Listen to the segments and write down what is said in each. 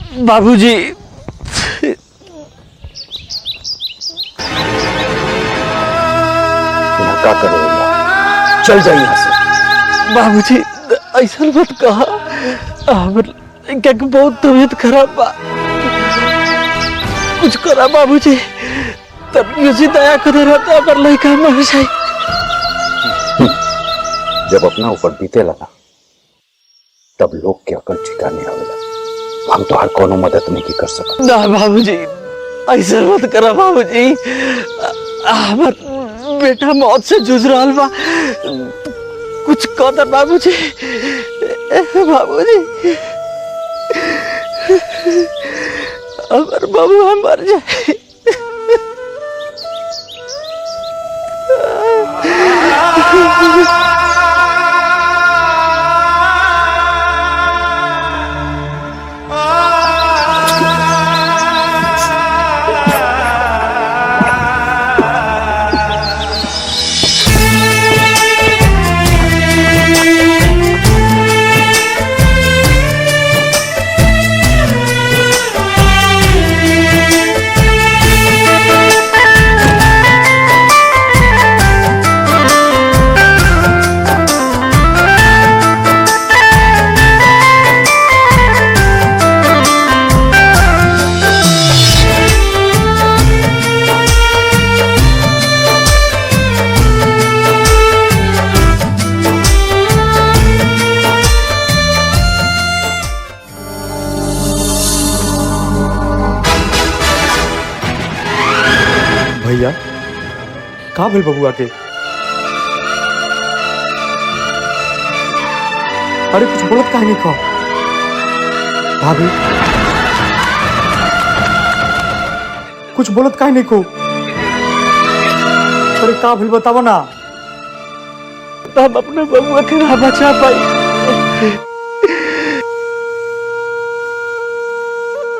बाबूजी क्या करेगा? चल जाइए यहाँ से। बाबूजी ऐसा मत कहा, क्या बहुत तबीयत खराब बा, कुछ करा बाबूजी, तब मुझे दया कर रहता पर लड़का मर जाए। जब अपना ऊपर बीते लगा तब लोग के अकल ठिकाने आवेला। हम तो हर कोनो मदद नहीं की कर सकते। ना बाबूजी ऐसा मत करा बाबूजी, हमार बेटा मौत से जूझ रहा बा, कुछ कदर बाबूजी। बाबूजी अगर बबुआ मर जाए भैया का भेल बबुआ के? अरे कुछ बोलत काहे नहीं खा? भाभी कुछ बोलत काहे नहीं को? अरे का भेल बताओ ना। हम अपने बबुआ के ना बचा पाई,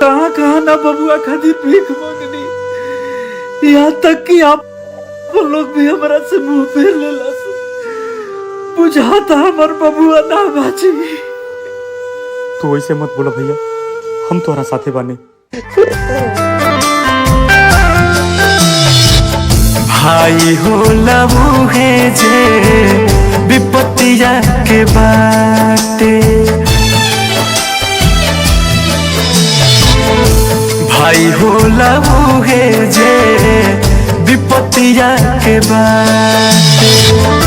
कहाँ कहाँ ना बबुआ खातिर भीख मांगनी, यहाँ तक कि आप वो लोग भी हमारा से मुंह फेर लेला, बुझाता हमार बबुआ ना बाची। तू ऐसे मत बोला भैया, हम तोहरा साथे बाने। भाई होला मुहे जे विपत्तिया के बाटे, भाई होला मुहे जे विपत्तिया के बाटे।